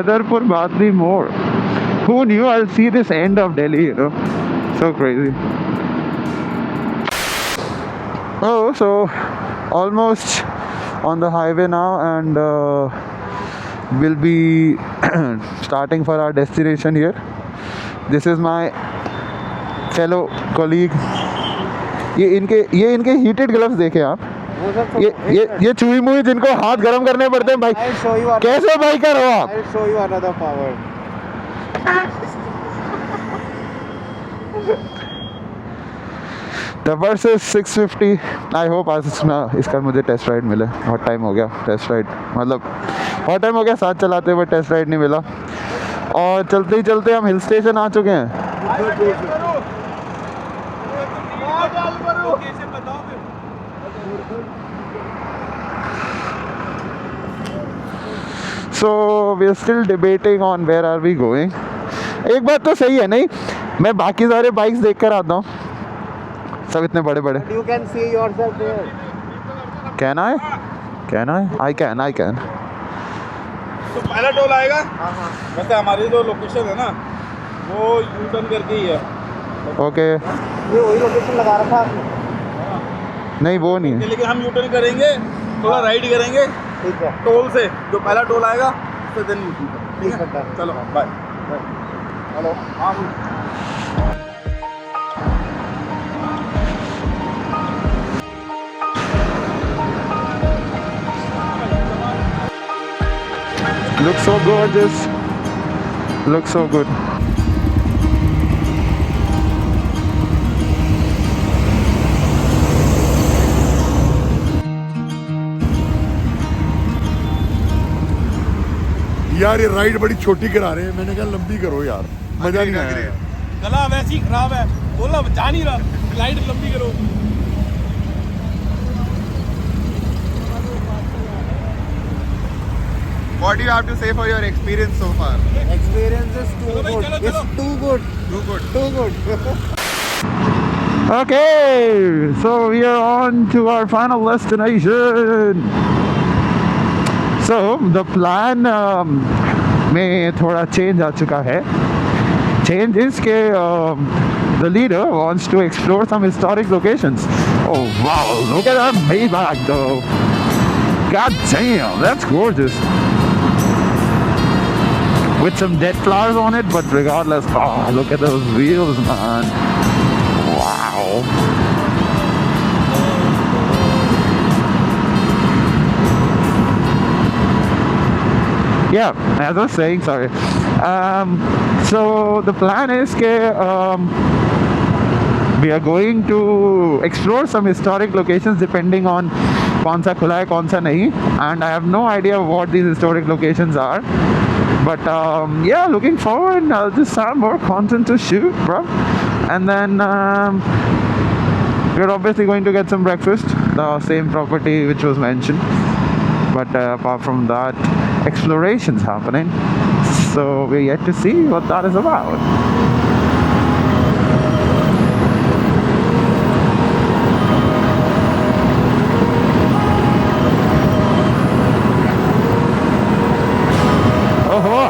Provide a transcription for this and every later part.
Badarpur Badli More. Who knew I'll see this end of Delhi, you know? So crazy. Oh, so almost on the highway now, and we'll be starting for our destination here. This is my fellow colleague. ये इनके heated gloves देखे आप? ये चुई मुई जिनको हाथ गर्म करने पड़ते हैं भाई। कैसे बाइकर हो आप? I'll show you another power. The versus 650. I hope आज इसका मुझे टेस्ट राइड मिले। बहुत टाइम हो गया टेस्ट राइड, मतलब बहुत टाइम हो गया साथ चलाते हुए, टेस्ट राइड नहीं मिला। और चलते ही चलते हम हिल स्टेशन आ चुके हैं। So we are still debating on where are we going. एक बात तो सही है, नहीं मैं बाकी सारे बाइक्स देख कर आता हूँ, सब इतने बड़े बड़े। You can see yourself there. Can I? I can. तो पहला टोल आएगा। वैसे हमारी जो लोकेशन है ना, वो यू टर्न करके ही है। ओके। ये वही लोकेशन लगा रखा आपने? नहीं वो नहीं है, लेकिन हम यू टर्न करेंगे, थोड़ा राइड करेंगे ठीक है। टोल से। जो पहला टोल आएगा उससे दिन ठीक है। चलो बाय। हेलो। हाँ looks so gorgeous, looks so good. यार ये राइड बड़ी छोटी करा रहे हैं, मैंने कहा लंबी करो यार, मजा नहीं आया। गला वैसे ही खराब है, बोला जा नहीं रहा, लाइट लंबी करो। What do you have to say for your experience so far? Experience is too good. It's too good. Too good. Okay, so we are on to our final destination. So the plan में थोड़ा change आ चुका है. Change is के the leader wants to explore some historic locations. Oh wow, look at that Maybach though. God damn, that's gorgeous. With some dead flowers on it, but regardless, oh, look at those wheels, man. Wow. Yeah, as I was saying, sorry. So the plan is we are going to explore some historic locations depending on कौन सा खुला है कौन सा नहीं, and I have no idea what these historic locations are. But yeah, looking forward. I'll just have more content to shoot, bro. And then we're obviously going to get some breakfast, the same property which was mentioned. But apart from that, exploration's happening. So we're yet to see what that is about.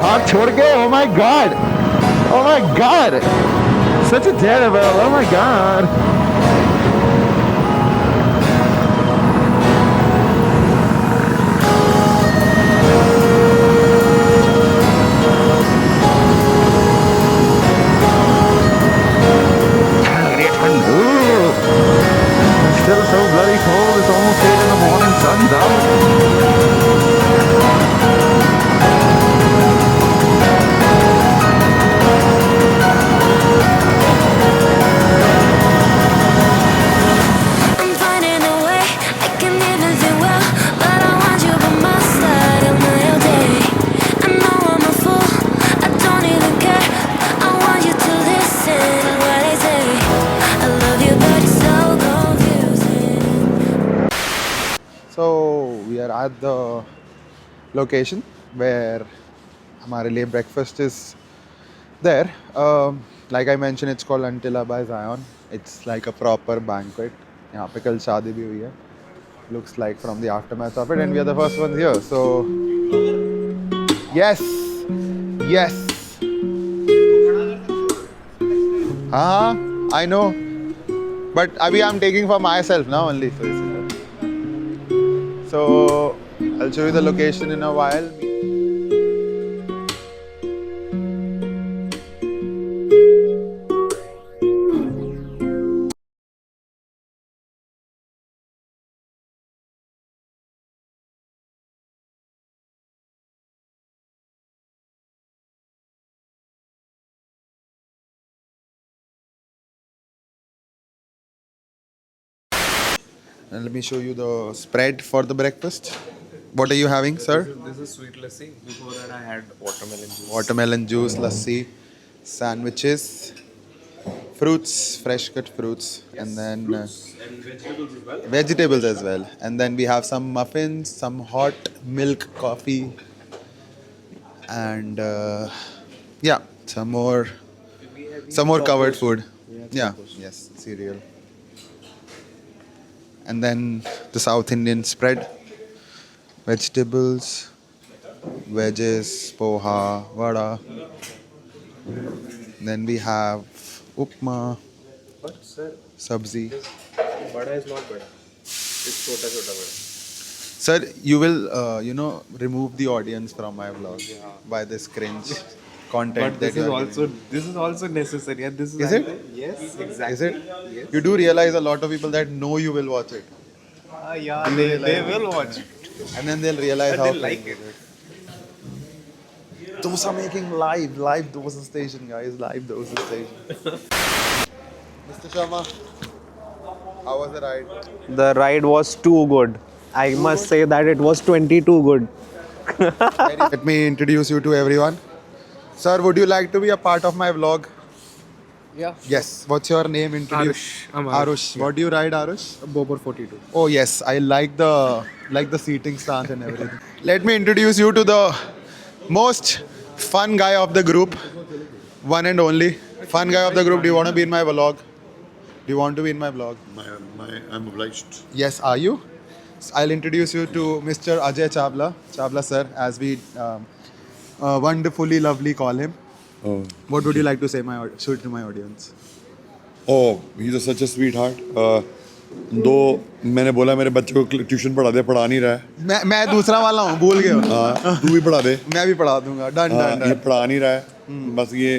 हाथ छोड़ के, oh my god, such a terrible, oh my god. Still so bloody cold, it's almost 8 in the morning, sun's out. At the location where हमारे लिए breakfast is there. Like I mentioned, it's called Antilla by Zion. It's like a proper banquet. यहाँ पे कल शादी भी हुई है. Looks like from the aftermath of it, and we are the first ones here. So yes, Yes. I know. But abhi I'm taking for myself now only. So I'll show you the location in a while. And let me show you the spread for the breakfast. What are you having, sir? This is sweet lassi. Before that, I had watermelon juice. Watermelon juice, lassi, sandwiches, fruits, fresh cut fruits, and then And vegetables as well. vegetables as well. And then we have some muffins, some hot milk coffee, and yeah, some more covered food. Yeah, yes, cereal. And then the South Indian spread, vegetables, wedges, poha, vada. Then we have upma, But sir, sabzi. bada is not bada. It's chota bada. Sir, you will, remove the audience from my vlog by this cringe content But that you are giving. this is also necessary. And this Is it? Yes, exactly. Is it? Yes. You do realize a lot of people that know you will watch it. Yeah, they will watch. And then they'll realize how They'll like cringe it. is. Dosa making live dosa station, guys, live dosa station. Mr. Sharma, how was the ride? The ride was too good. I must say that it was 22 good. Let me introduce you to everyone. Sir, would you like to be a part of my vlog? Yeah. Yes. What's your name? Introduce. Arush. I'm Arush. Arush. What do you ride, Arush? Bobor 42. Oh yes, I like the seating stance and everything. Let me introduce you to the most fun guy of the group, one and only fun guy of the group. Do you want to be in my vlog? Do you want to be in my vlog? I'm obliged. Yes, are you? I'll introduce you to Mr. Ajay Chavla, Chavla sir, as we wonderfully lovely call him. Oh, What would you like to say to my audience? he's such a sweetheart. दो मैंने बोला मेरे बच्चे को tuition पढ़ा दे, पढ़ा नहीं रहा है. मैं दूसरा वाला हूँ, भूल गया. हाँ, तू भी पढ़ा दे. मैं भी पढ़ा दूंगा. डन हाँ, डन ये डन. पढ़ा नहीं रहा है. बस ये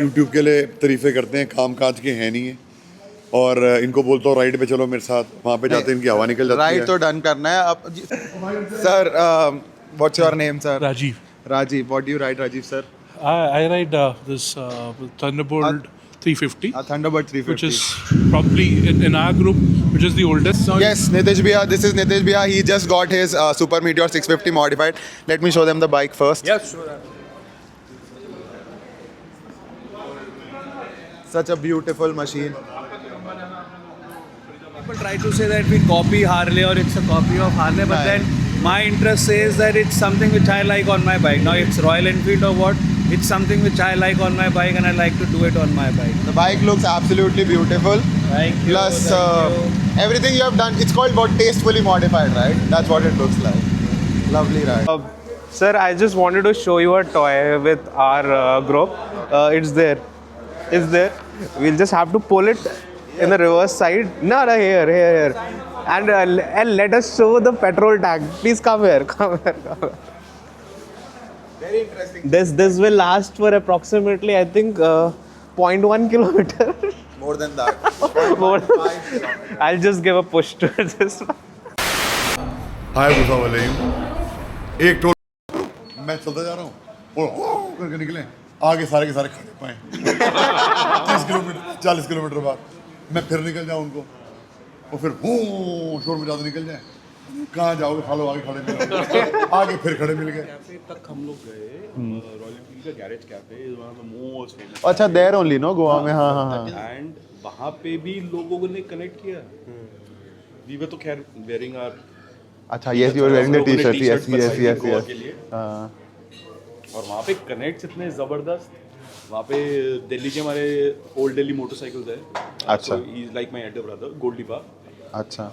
यूट्यूब के लिए तारीफे करते हैं, काम काज के हैं नहीं है. और इनको बोलता हूँ राइड पे चलो मेरे साथ, वहाँ पे जाते हैं इनकी हवा निकल जाती है. राइट तो डन करना है अब. Sir, what's your name sir? Rajiv. Rajiv. What do you ride, Rajiv sir? I ride this Thunderbolt 350, Thunderbird 350. which is probably in our group, which is the oldest. Yes, Nitish Bhaiya. This is Nitish Bhaiya. He just got his Super Meteor 650 modified. Let me show them the bike first. Yeah, sure. Such a beautiful machine. People try to say that we copy Harley or it's a copy of Harley, but Right. then my interest says that it's something which I like on my bike. Now it's Royal Enfield or what, it's something which I like on my bike and I like to do it on my bike. The bike looks absolutely beautiful. Thank you. Plus, thank you. everything you have done, it's called what, tastefully modified, right? That's what it looks like. Lovely ride. Sir, I just wanted to show you a toy with our group. It's there. It's there. We'll just have to pull it in the reverse side. No, here. And let us show the petrol tank. Please come here. Come here. Very interesting. This will last for approximately, I think, 0.1 kilometer. More than that. More. I'll just give a push to this one. हाय गुस्सा वाले एक toll मैं चलता जा रहा हूँ और करके निकले आगे सारे के सारे खड़े पाए 40 किलोमीटर बाद मैं फिर निकल जाऊँ उनको और फिर शोर में ज़्यादा निकल जाए कहाँ जाओगे खा लो आगे खड़े मिल आगे फिर खड़े मिल गए. कैफे तक हम लोग गए. रॉयल एनफील्ड का garage cafe is one of the most famous. अच्छा, there only, no? गोवा में, हाँ. एंड वहाँ पे भी लोगों ने कनेक्ट किया. वी वर तो खैर वेयरिंग आवर. अच्छा, yes, you are wearing the t-shirt. Yes. के लिए. और वहाँ पे कनेक्ट्स इतने ज़बरदस्त. वहाँ पे दिल्ली के हमारे ओल्ड दिल्ली मोटरसाइकिल्स है. अच्छा. He is like my elder brother Goldipa. अच्छा.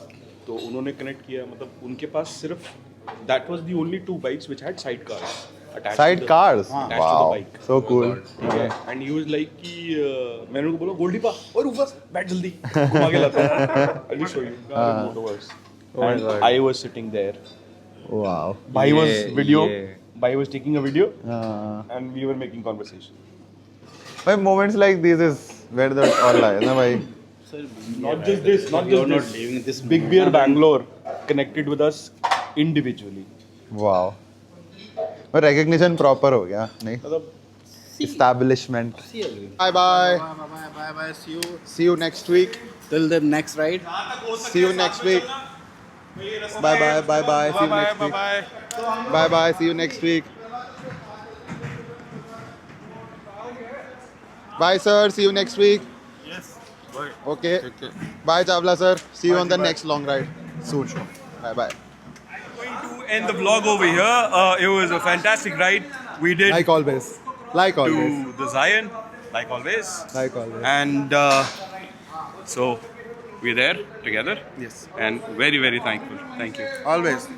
तो उन्होंने कनेक्ट किया. मतलब उनके पास सिर्फ that was the only 2 bikes which had sidecars. attached Side to the, cars. attached to the Wow. bike. So cool. ठीक है एंड ही वाज लाइक कि मैंने उनको बोला गोल्डी पा और रूफस बैठ जल्दी घुमा के लाता हूं I will show you Motoverse and I was sitting there Wow. भाई वाज Yeah, वीडियो yeah. भाई was taking a video Uh, and we were making conversation but moments like these is where the all lie, na bhai? not just this Big Beer Bangalore connected with us individually Wow. But recognition proper हो गया नहीं? मतलब Establishment. Bye bye. Bye. See you next week. Till the next ride. See you next week. Bye bye. See you next week. Bye. See you next week. Bye sir. See you next week. Yes. Bye. Okay. Bye Chawla sir. See you on the next long ride soon. Bye. Going to end the vlog over here. It was a fantastic ride. We did Like always. Like always. to the Zion, like always. Like always. And so we're there together. Yes. And very, very thankful. Thank you. Always.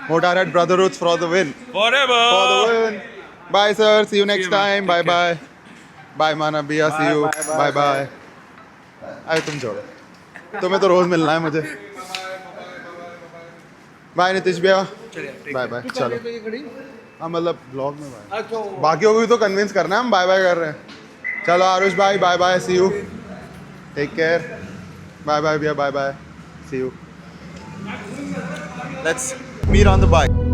Motorhead Brotherhoods for the win. Forever. For the win. Bye sir. See you next time. Bye. Bye Manabia. See you. Bye. अरे तुम छोड़ो तुम्हें तो रोज मिलना है मुझे bye Nitish भैया bye चलो हाँ मतलब ब्लॉग में बाय बाकियों को भी तो कन्विंस करना है हम बाय कर रहे हैं चलो आरुष भाई bye see you take care bye भैया bye see you Let's meet on the bike.